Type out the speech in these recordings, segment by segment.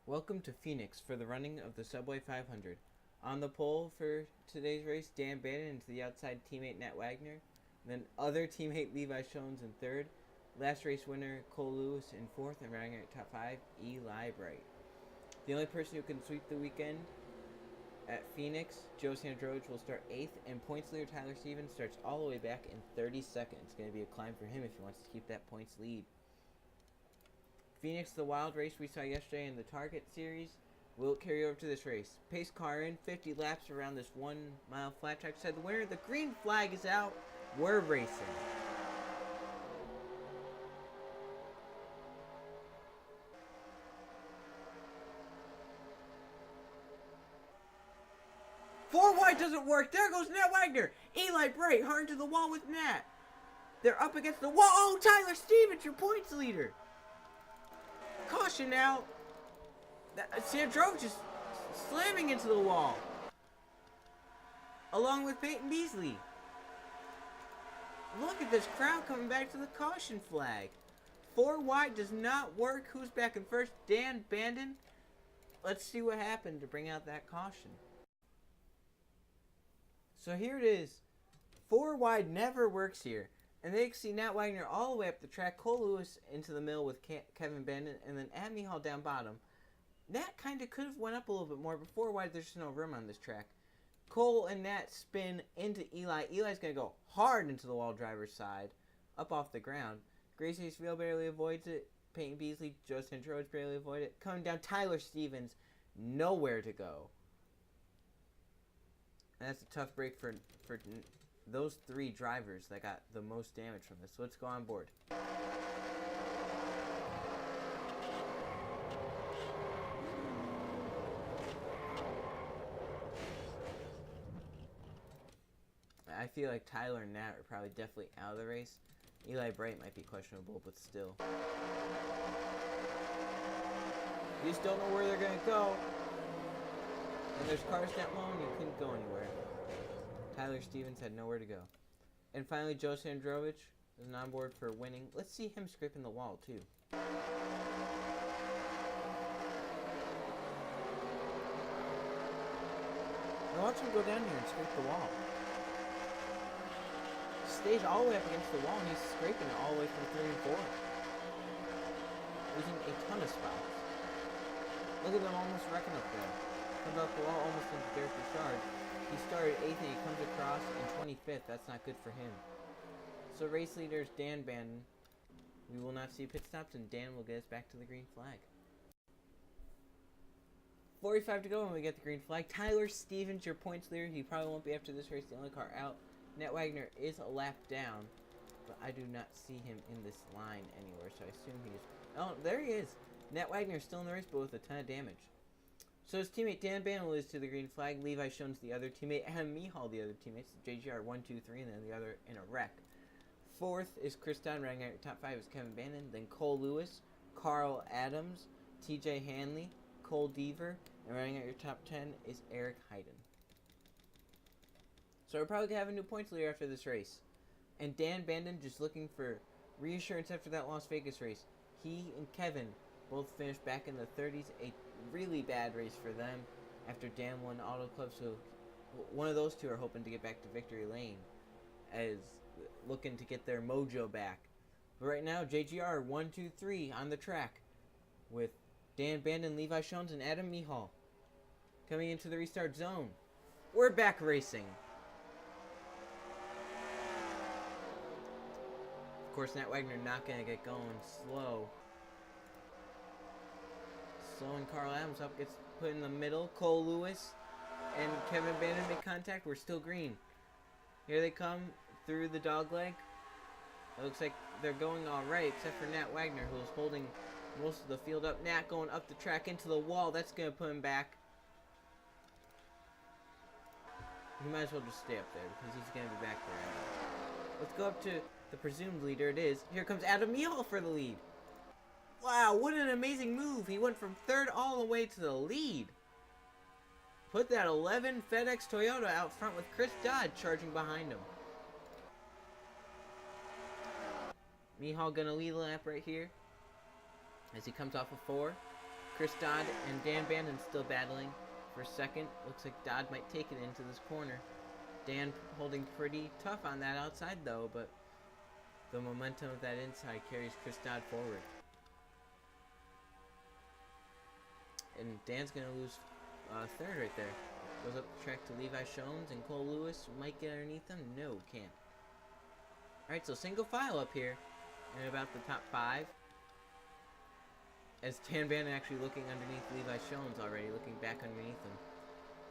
Welcome to Phoenix for the running of the Subway 500. On the pole for today's race, Dan Bannon and to the outside teammate Nat Wagner. Then other teammate Levi Schoens in third. Last race winner Cole Lewis in fourth, and running at top five, Eli Bright. The only person who can sweep the weekend at Phoenix, Joerut00000's, will start eighth, and points leader Tyler Stevens starts all the way back in 30 seconds. It's going to be a climb for him if he wants to keep that points lead. Phoenix, the wild race we saw yesterday in the Target series, will carry over to this race. Pace car in, 50 laps around this 1 mile flat track. Said the winner, the green flag is out. We're racing. Four wide doesn't work. There goes Nat Wagner. Eli Bright hard to the wall with Nat. They're up against the wall. Oh, Tyler Stevens, your points leader. Caution now. Sandro just slamming into the wall. Along with Peyton Beasley. Look at this crowd coming back to the caution flag. 4 wide does not work. Who's back in first? Dan Bannon. Let's see what happened to bring out that caution. So here it is. 4 wide never works here. And they see Nat Wagner all the way up the track, Cole Lewis into the middle with Kevin Bannon, and then Adam Hall down bottom. Nat kind of could have went up a little bit more, but 4 wide, there's just no room on this track. Cole and Nat spin into Eli. Eli's going to go hard into the wall driver's side, up off the ground. Gracie Field barely avoids it. Peyton Beasley, Justin Rhodes barely avoid it. Coming down, Tyler Stevens, nowhere to go. And that's a tough break for those 3 drivers that got the most damage from this. So let's go on board. I feel like Tyler and Nat are probably definitely out of the race. Eli Bright might be questionable, but still. You just don't know where they're going to go. And there's cars that long, you couldn't go anywhere. Tyler Stevens had nowhere to go. And finally, Joerut00000's is on board for winning. Let's see him scraping the wall, too. Now watch him go down here and scrape the wall. Stays all the way up against the wall, and he's scraping it all the way from 3 and 4. Losing a ton of spots. Look at them almost wrecking up there. Comes up the wall almost into Derek Richard. He started 8th and he comes across in 25th. That's not good for him. So race leaders Dan Bannon. We will not see pit stops, and Dan will get us back to the green flag. 45 to go when we get the green flag. Tyler Stevens, your points leader. He probably won't be after this race. The only car out. Nat Wagner is a lap down, but I do not see him in this line anywhere, so I assume he is. Oh, there he is. Nat Wagner is still in the race, but with a ton of damage. So his teammate Dan Bannon loses to the green flag. Levi Schoens the other teammate. Adam Hall the other teammates. JGR123, and then the other in a wreck. 4th is Chris Dunn. Running at top 5 is Kevin Bannon. Then Cole Lewis, Carl Adams, TJ Hanley, Cole Deaver. And running at your top 10 is Eric Hayden. So we're probably going to have a new points leader after this race. And Dan Bannon just looking for reassurance after that Las Vegas race. He and Kevin both finished back in the 30s. A really bad race for them after Dan won Auto Club. So one of those two are hoping to get back to victory lane as looking to get their mojo back. But right now, JGR123 on the track with Dan Bannon, Levi Schoens, and Adam Hall coming into the restart zone. We're back racing. Of course, Nat Wagner not going to get going slow. Slowing Carl Adams up, gets put in the middle. Cole Lewis and Kevin Bannon make contact. We're still green. Here they come through the dogleg. It looks like they're going all right, except for Nat Wagner, who's holding most of the field up. Nat going up the track into the wall. That's going to put him back. He might as well just stay up there because he's going to be back there. Let's go up to the presumed leader. It is. Here comes Adam Hall for the lead. Wow, what an amazing move. He went from 3rd all the way to the lead. Put that 11 FedEx Toyota out front with Chris Dodd charging behind him. Mihal gonna lead the lap right here as he comes off of 4. Chris Dodd and Dan Bandon still battling for second. Looks like Dodd might take it into this corner. Dan holding pretty tough on that outside though, but the momentum of that inside carries Chris Dodd forward. And Dan's going to lose third right there. Goes up the track to Levi Shones, and Cole Lewis might get underneath him. No, can't. Alright, so single file up here in about the top 5. As Dan Bandon actually looking underneath Levi Shones already, looking back underneath him.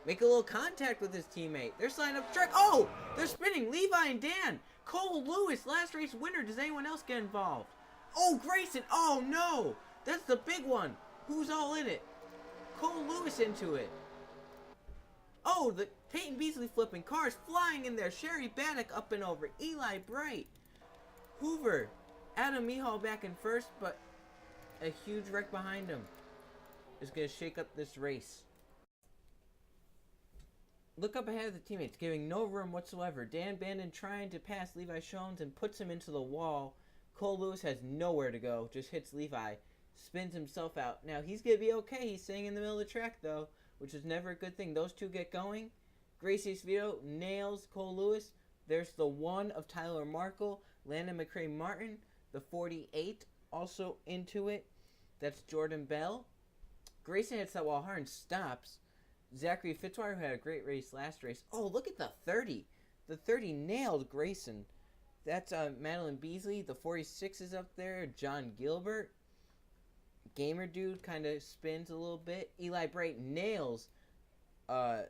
Make a little contact with his teammate. They're sliding up the track. Oh! They're spinning! Levi and Dan! Cole Lewis, last race winner. Does anyone else get involved? Oh, Grayson! Oh, no! That's the big one! Who's all in it? Cole Lewis into it. Oh, the Peyton Beasley flipping. Cars flying in there. Sherry Bannock up and over. Eli Bright. Hoover. Adam Mihal back in first, but a huge wreck behind him is going to shake up this race. Look up ahead of the teammates, giving no room whatsoever. Dan Bandon trying to pass Levi Shones and puts him into the wall. Cole Lewis has nowhere to go. Just hits Levi. Spins himself out. Now, he's going to be okay. He's staying in the middle of the track, though, which is never a good thing. Those two get going. Gracie Esposito nails Cole Lewis. There's the 1 of Tyler Markle. Landon McCray Martin, the 48, also into it. That's Jordan Bell. Grayson hits that wall hard and stops. Zachary Fitzwater, who had a great race last race. Oh, look at the 30. The 30 nailed Grayson. That's Madeline Beasley. The 46 is up there. John Gilbert. Gamer Dude kind of spins a little bit. Eli Bright nails J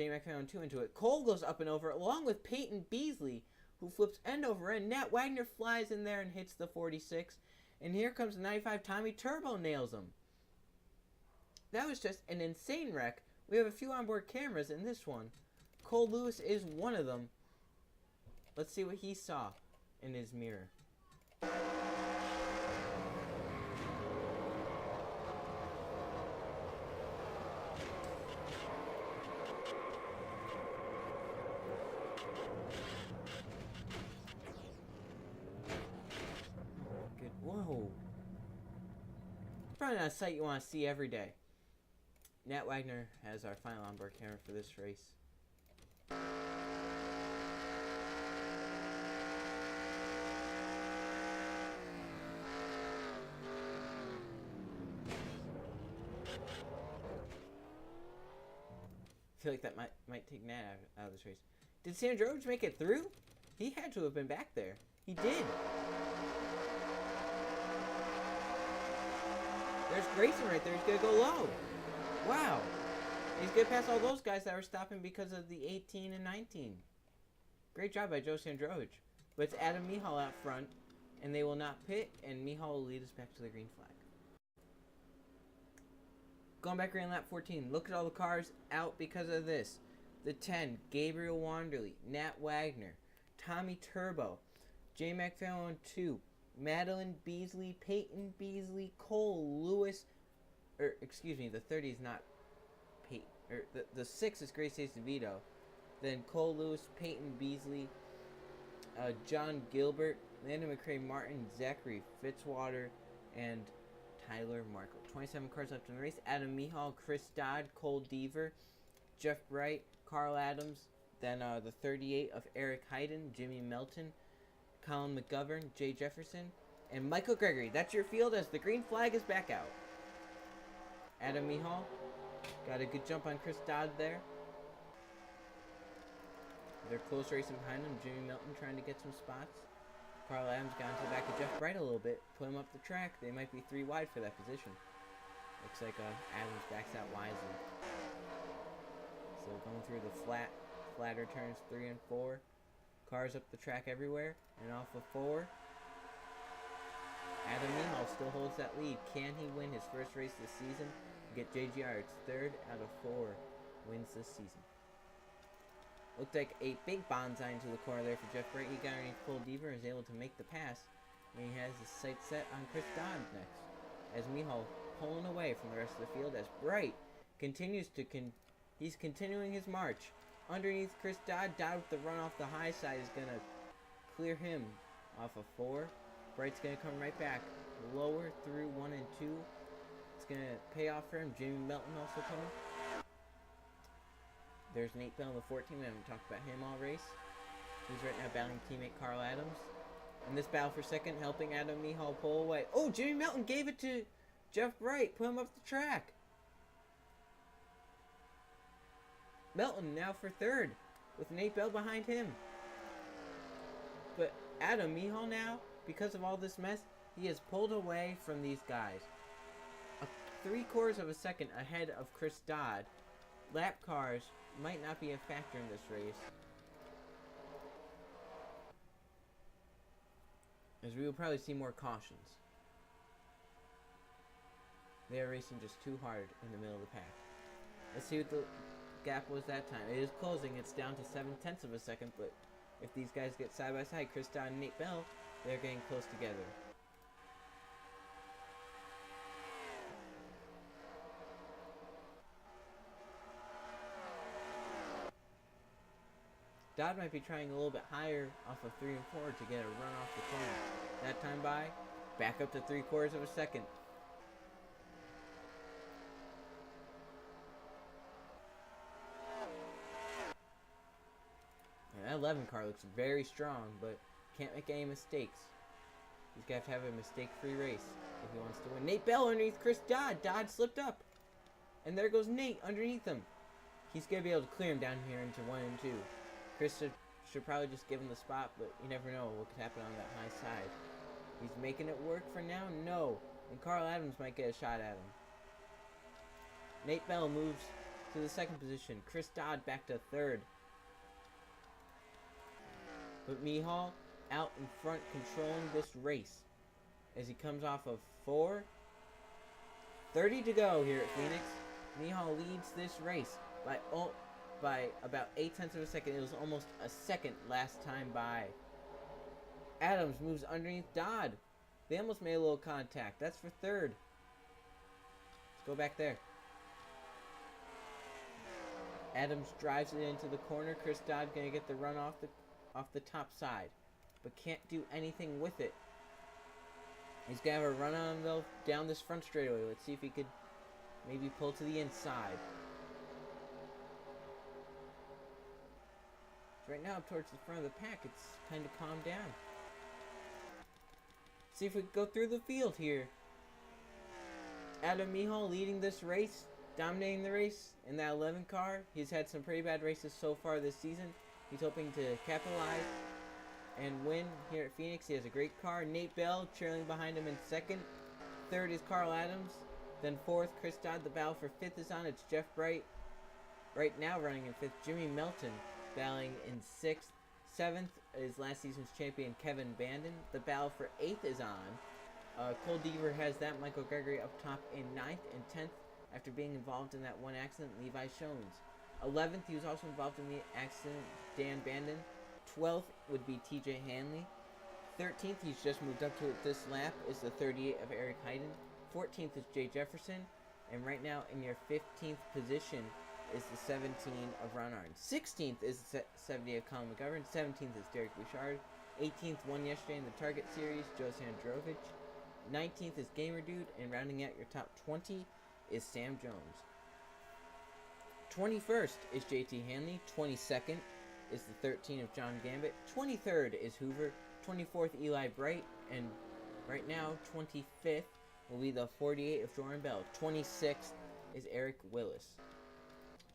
McFadden 2 into it. Cole goes up and over along with Peyton Beasley, who flips end over end. Nat Wagner flies in there and hits the 46. And here comes the 95. Tommy Turbo nails him. That was just an insane wreck. We have a few onboard cameras in this one. Cole Lewis is one of them. Let's see what he saw in his mirror. Whoa. It's probably not a sight you want to see every day. Nat Wagner has our final onboard camera for this race. I feel like that might take Nat out of this race. Did Sam Joerut make it through? He had to have been back there. He did. There's Grayson right there. He's going to go low. Wow. He's going to pass all those guys that were stopping because of the 18 and 19. Great job by Joe Sandrowicz. But it's Adam Mihal out front, and they will not pit, and Mihal will lead us back to the green flag. Going back around lap 14. Look at all the cars out because of this. The 10, Gabriel Wanderley, Nat Wagner, Tommy Turbo, J McFadden 2, Madeline Beasley, Peyton Beasley, Cole Lewis, the 30 is not Peyton, the 6 is Gracie Esposito, then Cole Lewis, Peyton Beasley, John Gilbert, Landon McCray Martin, Zachary Fitzwater, and Tyler Markle. 27 cars left in the race. Adam Mihal, Chris Dodd, Cole Deaver, Jeff Bright, Carl Adams, then the 38 of Eric Hayden, Jimmy Melton, Colin McGovern, Jay Jefferson, and Michael Gregory. That's your field as the green flag is back out. Adam Mihal got a good jump on Chris Dodd there. They're close racing behind him. Jimmy Melton trying to get some spots. Carl Adams got into the back of Jeff Bright a little bit. Put him up the track. They might be 3 wide for that position. Looks like Adams backs out wisely. So going through the flatter turns 3 and 4. Cars up the track everywhere. And off of 4. Adam Mihal still holds that lead. Can he win his first race this season? Get JGR. It's 3rd out of 4 wins this season. Looked like a big bonsai into the corner there for Jeff Bright. He got underneath Cole Deaver and is able to make the pass. And he has his sights set on Chris Dodd next. As Mihal pulling away from the rest of the field as Bright continues to he's continuing his march. Underneath Chris Dodd. Dodd with the run off the high side is going to clear him off of 4. Bright's going to come right back. Lower through 1 and 2. It's going to pay off for him. Jimmy Melton also coming. There's Nate Bell in the 14. We haven't talked about him all race. He's right now battling teammate Carl Adams. In this battle for second, helping Adam Mihal pull away. Oh, Jimmy Melton gave it to Jeff Bright. Put him up the track. Melton now for third, with Nate Bell behind him. But Adam Mihal now, because of all this mess, he has pulled away from these guys. 3/4 of a second ahead of Chris Dodd. Lap cars might not be a factor in this race, as we will probably see more cautions. They are racing just too hard in the middle of the pack. Let's see what the gap was that time. It is closing. It's down to 7/10 of a second, but if these guys get side by side, Chris Dodd and Nate Bell, they're getting close together. Dodd might be trying a little bit higher off of 3 and 4 to get a run off the corner. That time by, back up to 3/4 of a second. And that 11 car looks very strong, but can't make any mistakes. He's got to have a mistake-free race if he wants to win. Nate Bell underneath Chris Dodd. Dodd slipped up. And there goes Nate underneath him. He's going to be able to clear him down here into 1 and 2. Chris should probably just give him the spot, but you never know what could happen on that high side. He's making it work for now? No. And Carl Adams might get a shot at him. Nate Bell moves to the second position. Chris Dodd back to third. But Mihal out in front controlling this race as he comes off of 4. 30 to go here at Phoenix. Mihal leads this race by about 8/10 of a second. It was almost a second last time by. Adams moves underneath Dodd. They almost made a little contact. That's for third. Let's go back there. Adams drives it into the corner. Chris Dodd gonna get the run off the top side, but can't do anything with it. He's gonna have a run on him though down this front straightaway. Let's see if he could maybe pull to the inside. Right now, up towards the front of the pack, it's kind of calmed down. See if we can go through the field here. Adam Mihal leading this race, dominating the race in that 11 car. He's had some pretty bad races so far this season. He's hoping to capitalize and win here at Phoenix. He has a great car. Nate Bell trailing behind him in second. Third is Carl Adams. Then fourth, Chris Dodd. The battle for fifth is on. It's Jeff Bright right now running in fifth. Jimmy Melton battling in sixth. Seventh is last season's champion Kevin Bandon. The battle for eighth is on. Cole Deaver has that. Michael Gregory up top in ninth. And 10th, after being involved in that one accident, Levi Shones. 11th, he was also involved in the accident, Dan Bandon. 12th would be TJ Hanley. 13th, he's just moved up to it this lap, is the 38 of Eric Hayden. 14th is Jay Jefferson. And right now, in your 15th position, is the 17 of Ron Arden. 16th is the 70 of Colin McGovern. 17th is Derek Bouchard. 18th won yesterday in the Target Series, Joe Sandrovich. 19th is Gamer Dude. And rounding out your top 20 is Sam Jones. 21st is JT Hanley. 22nd is the 13 of John Gambit. 23rd is Hoover. 24th, Eli Bright. And right now, 25th will be the 48 of Jordan Bell. 26th is Eric Willis.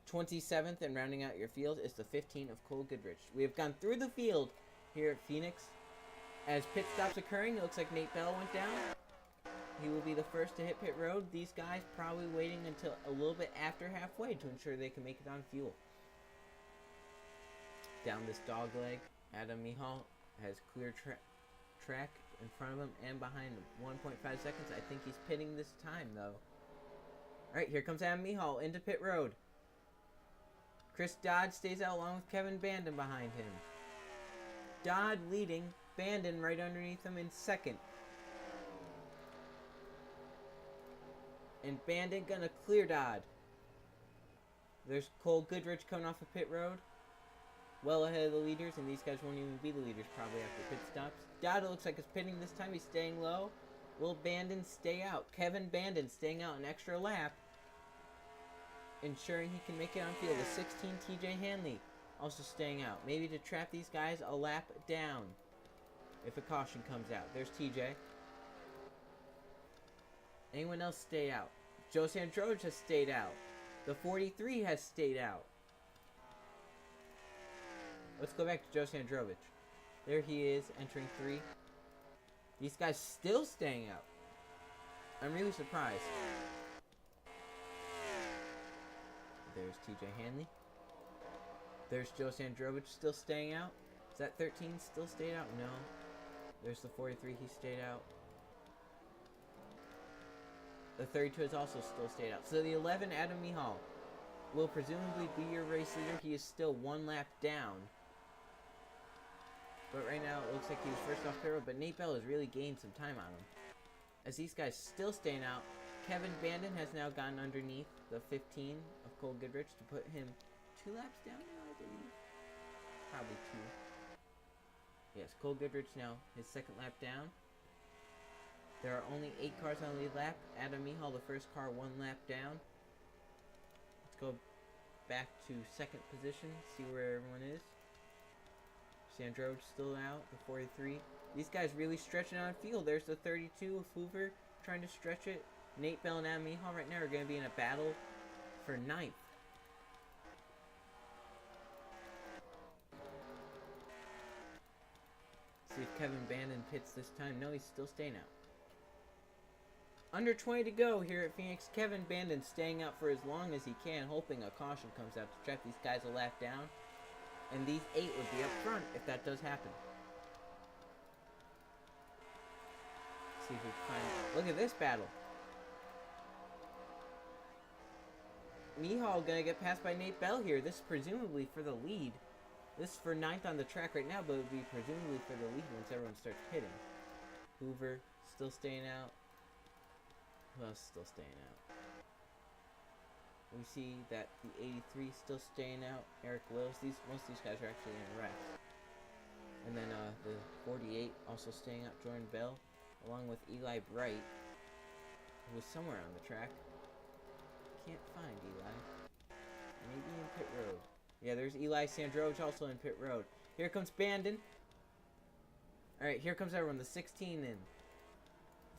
27th, and rounding out your field, is the 15 of Cole Goodrich. We have gone through the field here at Phoenix. As pit stops occurring, it looks like Nate Bell went down. He will be the first to hit pit road. These guys probably waiting until a little bit after halfway to ensure they can make it on fuel. Down this dog leg, Adam Mihal has clear track in front of him and behind him. 1.5 seconds. I think he's pitting this time, though. Alright, here comes Adam Mihal into pit road. Chris Dodd stays out along with Kevin Bandon behind him. Dodd leading, Bandon right underneath him in second. And Bandon gonna clear Dodd. There's Cole Goodrich coming off of pit road. Well ahead of the leaders, and these guys won't even be the leaders probably after pit stops. Dodd looks like he's pitting this time. He's staying low. Will Bandon stay out? Kevin Bandon staying out an extra lap, ensuring he can make it on field. The 16 TJ Hanley also staying out, maybe to trap these guys a lap down if a caution comes out. There's TJ. Anyone else stay out? Joerut00000's has stayed out. The 43 has stayed out. Let's go back to Joerut00000's. There he is, entering 3. These guys still staying out. I'm really surprised. There's TJ Hanley. There's Joerut00000's still staying out. Is that 13 still stayed out? No. There's the 43, he stayed out. The 32 has also still stayed out. So the 11, Adam Mihal, will presumably be your race leader. He is still 1 lap down. But right now, it looks like he was first off pit road, but Nate Bell has really gained some time on him. As these guys still staying out, Kevin Bandon has now gotten underneath the 15 of Cole Goodrich to put him 2 laps down now, I believe. Probably 2. Yes, Cole Goodrich now, his 2nd lap down. There are only 8 cars on the lead lap. Adam Mihal, the first car, 1 lap down. Let's go back to 2nd position, see where everyone is. Sandro's still out, the 43. These guys really stretching on field. There's the 32 of Hoover trying to stretch it. Nate Bell and Adam Mihal right now are going to be in a battle for 9th. See if Kevin Bandon pits this time. No, he's still staying out. Under 20 to go here at Phoenix. Kevin Bandon staying out for as long as he can, hoping a caution comes out to trap these guys a lap down. And these 8 would be up front if that does happen. See if we can find... Look at this battle. Mihal gonna get passed by Nate Bell here. This is presumably for the lead. This is for 9th on the track right now, but it would be presumably for the lead once everyone starts pitting. Hoover still staying out. Who else is still staying out? We see that the 83 still staying out. Eric Wills. Most of these guys are actually in wreck. And then the 48 also staying out. Jordan Bell, along with Eli Bright, who was somewhere on the track. Can't find Eli. Maybe in pit road. Yeah, there's Eli Sandro's also in pit road. Here comes Bandon. Alright, here comes everyone. The 16 in.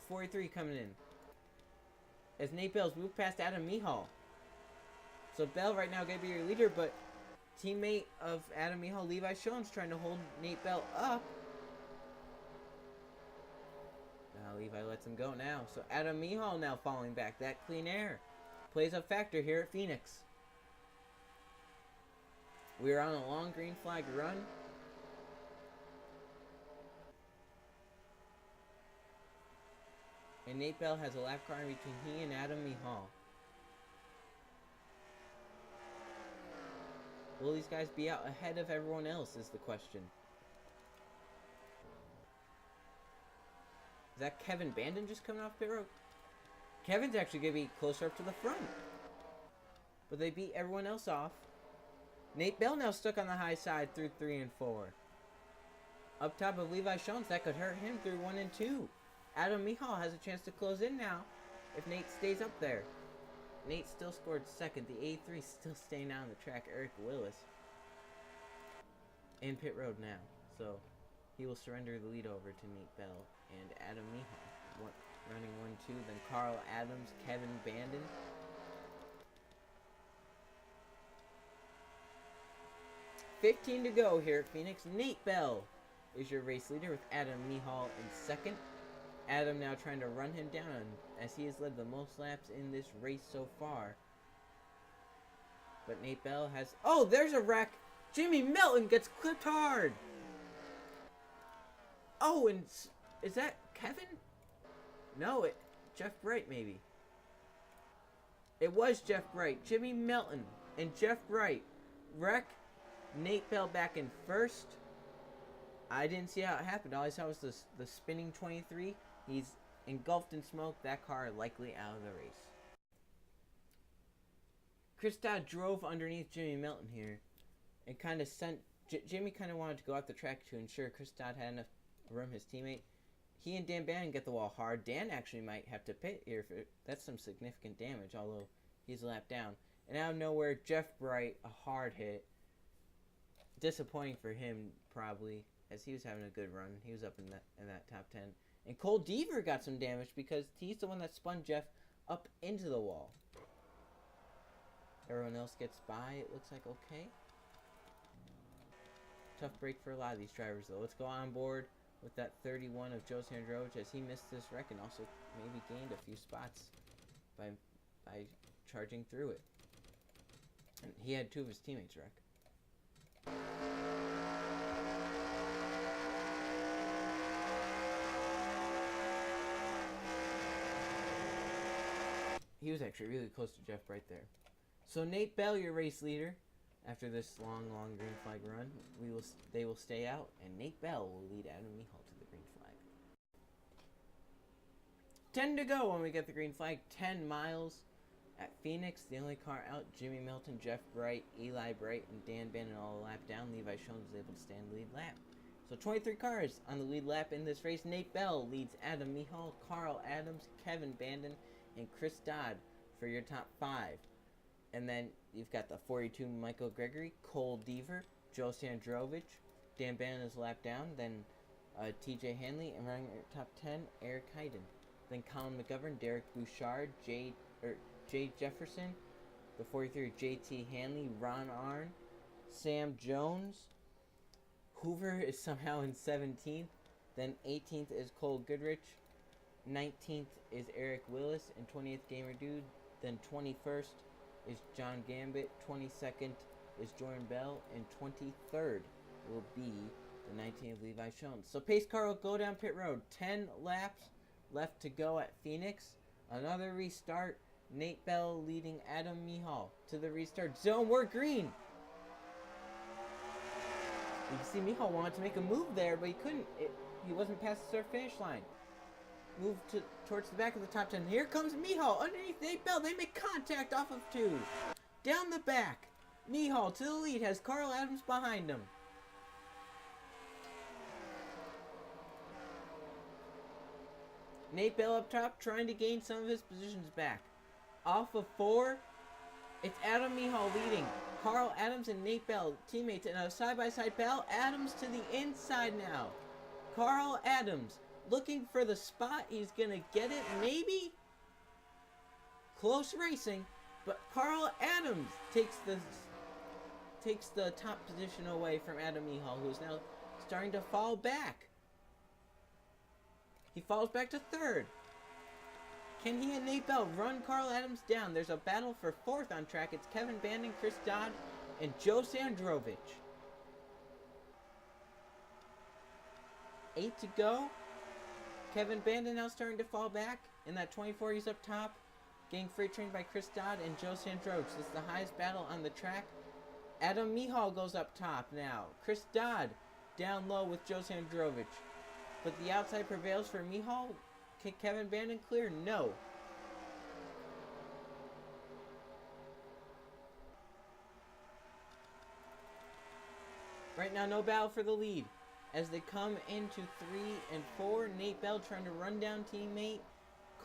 43 coming in. As Nate Bell's moved past Adam Mihal. So Bell right now going to be your leader, but teammate of Adam Mihal, Levi Schoen's trying to hold Nate Bell up. Now Levi lets him go now. So Adam Mihal now falling back. That clean air plays a factor here at Phoenix. We are on a long green flag run. And Nate Bell has a lap car in between he and Adam Mihal. Will these guys be out ahead of everyone else is the question. Is that Kevin Bandon just coming off pit road? Kevin's actually going to be closer up to the front. But they beat everyone else off. Nate Bell now stuck on the high side through 3 and 4. Up top of Levi Schoen's, that could hurt him through 1 and 2. Adam Mihal has a chance to close in now if Nate stays up there. Nate still scored 2nd. The A3 still staying down the track. Eric Willis in pit road now. So he will surrender the lead over to Nate Bell and Adam Mihal. Running 1-2. Then Carl Adams, Kevin Bandon. $15 to go here at Phoenix. Nate Bell is your race leader with Adam Mihal in 2nd. Adam now trying to run him down as he has led the most laps in this race so far. But Nate Bell has... Oh, there's a wreck! Jimmy Melton gets clipped hard! Oh, and is that Kevin? No, Jeff Bright maybe. It was Jeff Bright. Jimmy Melton and Jeff Bright wreck. Nate Bell back in 1st. I didn't see how it happened. All I saw was the spinning 23. He's engulfed in smoke. That car likely out of the race. Chris Dodd drove underneath Jimmy Melton here and kind of sent... Jimmy kind of wanted to go off the track to ensure Chris Dodd had enough room, his teammate. He and Dan Bannon get the wall hard. Dan actually might have to pit here. That's some significant damage, although he's a lap down. And out of nowhere, Jeff Bright, a hard hit. Disappointing for him, probably, as he was having a good run. He was up in that top 10. And Cole Deaver got some damage because he's the one that spun Jeff up into the wall. Everyone else gets by. It looks like okay. Tough break for a lot of these drivers, though. Let's go on board with that 31 of Joe Sandrovich, as he missed this wreck and also maybe gained a few spots by charging through it. And he had 2 of his teammates wreck. He was actually really close to Jeff right there. So Nate Bell, your race leader, after this long green flag run, they will stay out, and Nate Bell will lead Adam Mihal to the green flag. 10 to go when we get the green flag. 10 miles at Phoenix. The only car out, Jimmy Milton, Jeff Bright, Eli Bright, and Dan Bannon all a lap down. Levi Schoen was able to stay on the lead lap. So 23 cars on the lead lap in this race. Nate Bell leads Adam Mihal, Carl Adams, Kevin Bandon, and Chris Dodd for your top 5. And then you've got the 42 Michael Gregory, Cole Deaver, Joe Sandrovich, Dan Bannon is a lap down, then TJ Hanley, and running your top 10, Eric Hayden. Then Colin McGovern, Derek Bouchard, Jay Jefferson, the 43 JT Hanley, Ron Arnn, Sam Jones. Hoover is somehow in 17th. Then 18th is Cole Goodrich. 19th is Eric Willis, and 20th Gamer Dude. Then 21st is John Gambit, 22nd is Jordan Bell, and 23rd will be the 19th Levi Schoen. So pace car will go down pit road. 10 laps left to go at Phoenix. Another restart. Nate Bell leading Adam Mihal to the restart zone. We're green. You can see Mihal wanted to make a move there, but he couldn't. He wasn't past the start finish line. Move towards the back of the top 10. Here comes Mihal underneath Nate Bell. They make contact off of 2. Down the back. Mihal to the lead. Has Carl Adams behind him. Nate Bell up top trying to gain some of his positions back. Off of 4. It's Adam Mihal leading. Carl Adams and Nate Bell, teammates, in a side-by-side battle. Adams to the inside now. Carl Adams looking for the spot. He's going to get it, maybe? Close racing, but Carl Adams takes the top position away from Adam Mihal, who is now starting to fall back. He falls back to 3rd. Can he and Nate Bell run Carl Adams down? There's a battle for 4th on track. It's Kevin Bandon, Chris Dodd, and Joe Sandrovich. 8 to go. Kevin Bandon now starting to fall back. In that 24, he's up top. Getting freight trained by Chris Dodd and Joe Sandrovich. This is the highest battle on the track. Adam Mihal goes up top now. Chris Dodd down low with Joe Sandrovich. But the outside prevails for Mihal. Can Kevin Bandon clear? No. Right now, no battle for the lead. As they come into 3 and 4, Nate Bell trying to run down teammate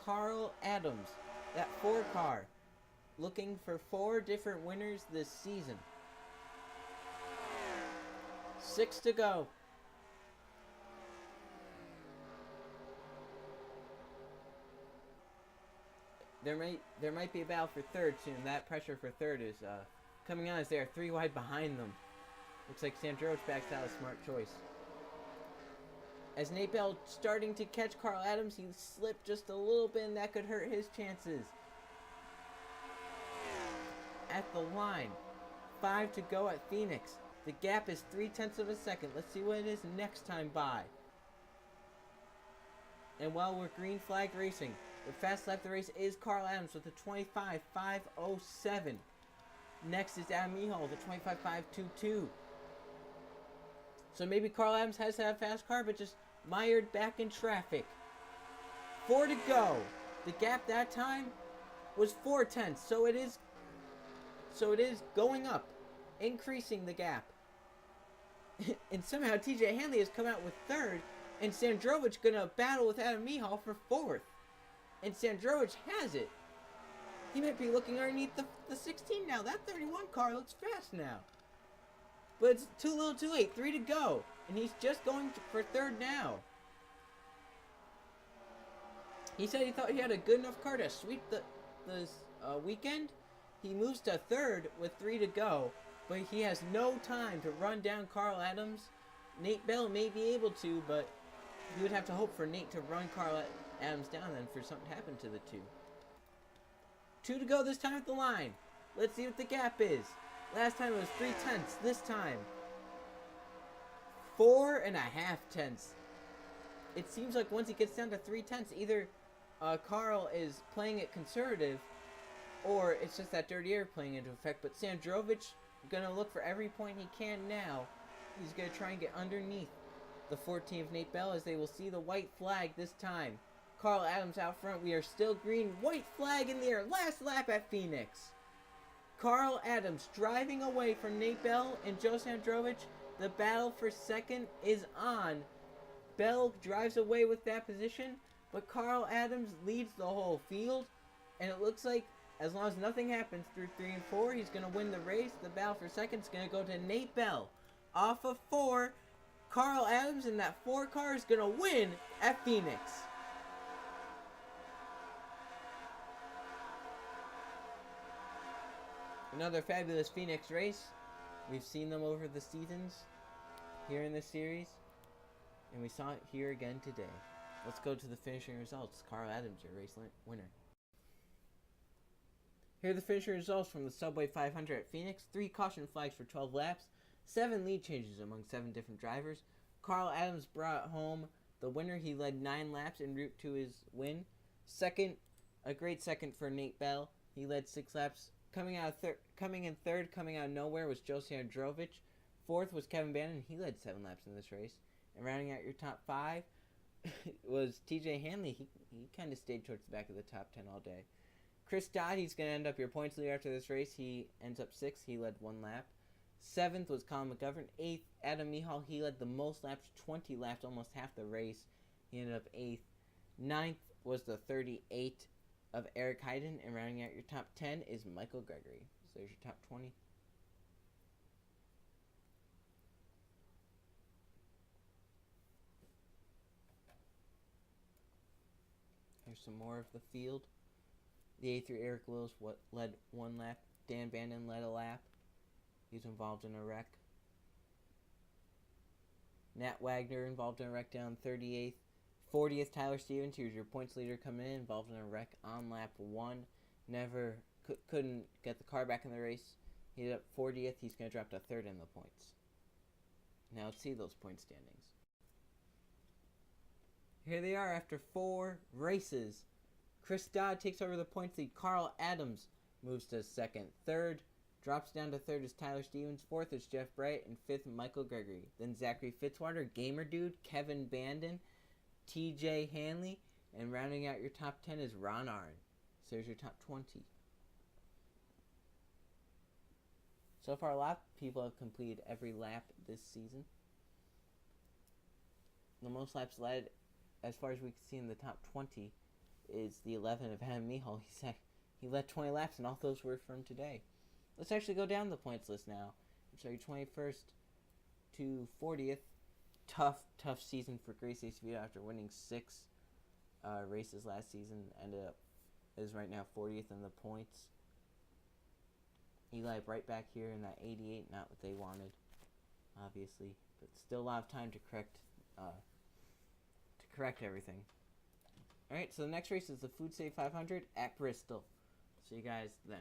Carl Adams. That 4 car looking for 4 different winners this season. 6 to go. There might be a battle for 3rd soon. That pressure for 3rd is coming on as they are 3 wide behind them. Looks like Sandrovich backs out, a smart choice. As Nate Bell starting to catch Carl Adams, he slipped just a little bit and that could hurt his chances. At the line, 5 to go at Phoenix. The gap is 0.3 of a second. Let's see what it is next time by. And while we're green flag racing, the fast lap of the race is Carl Adams with a 25.507. Next is Adam Mihal with a 25.522. So maybe Carl Adams has to have a fast car, but just mired back in traffic. 4 to go. The gap that time was 0.4. So it is going up, increasing the gap. And somehow TJ Hanley has come out with 3rd, And Sandrovich gonna battle with Adam Mihal for 4th. And Sandrovich has it. He might be looking underneath the 16 now. That 31 car looks fast now. But it's too little too late. 3 to go. And he's just going for 3rd now. He said he thought he had a good enough car to sweep the weekend. He moves to 3rd with 3 to go. But he has no time to run down Carl Adams. Nate Bell may be able to, but you would have to hope for Nate to run Carl Adams down then for something to happen to the two. 2 to go this time at the line. Let's see what the gap is. Last time it was 3 tenths. This time, 4.5 tenths. It seems like once he gets down to 3 tenths, either Carl is playing it conservative, or it's just that dirty air playing into effect. But Sandrovich gonna look for every point he can now. He's gonna try and get underneath the 14 of Nate Bell, as they will see the white flag this time. Carl Adams out front. We are still green. White flag in the air. Last lap at Phoenix. Carl Adams driving away from Nate Bell and Joe Sandrovich. The battle for 2nd is on. Bell drives away with that position, but Carl Adams leads the whole field. And it looks like as long as nothing happens through 3 and 4, he's going to win the race. The battle for 2nd is going to go to Nate Bell. Off of 4, Carl Adams in that 4 car is going to win at Phoenix. Another fabulous Phoenix race. We've seen them over the seasons here in this series, and we saw it here again today. Let's go to the finishing results. Carl Adams, your race winner. Here are the finishing results from the Subway 500 at Phoenix. 3 caution flags for 12 laps. 7 lead changes among 7 different drivers. Carl Adams brought home the winner. He led 9 laps en route to his win. Second, a great second for Nate Bell. He led 6 laps. Coming in third, coming out of nowhere, was Joe Sandrovich. 4th was Kevin Bannon. He led 7 laps in this race. And rounding out your top 5 was TJ Hanley. He kind of stayed towards the back of the top 10 all day. Chris Dodd, he's going to end up your points leader after this race. He ends up 6th. He led 1 lap. 7th was Colin McGovern. 8th, Adam Mihal. He led the most laps, 20 laps, almost half the race. He ended up 8th. 9th was the 38 of Eric Hayden. And rounding out your top 10 is Michael Gregory. So there's your top 20. Here's some more of the field. The A3 Eric Wills led 1 lap. Dan Bannon led a lap. He's involved in a wreck. Nat Wagner involved in a wreck down 38th. 40th, Tyler Stevens, he was your points leader coming in, involved in a wreck on lap 1. Never couldn't get the car back in the race. He ended up 40th. He's going to drop to 3rd in the points. Now let's see those point standings. Here they are after 4 races. Chris Dodd takes over the points lead. Carl Adams moves to 2nd. 3rd, drops down to 3rd is Tyler Stevens. 4th is Jeff Bright. And 5th, Michael Gregory. Then Zachary Fitzwater, Gamer Dude, Kevin Bandon, TJ Hanley. And rounding out your top 10 is Ron Arn. So there's your top 20. So far, a lot of people have completed every lap this season. The most laps led, as far as we can see in the top 20, is the 11 of Adam Mihal. He led 20 laps, and all those were from today. Let's actually go down the points list now. So your 21st to 40th. Tough season for Grace Acevedo after winning 6 races last season. Is right now 40th in the points. Eli right back here in that 88, not what they wanted, obviously, but still a lot of time to correct everything. All right, so the next race is the Food Save 500 at Bristol. See you guys then.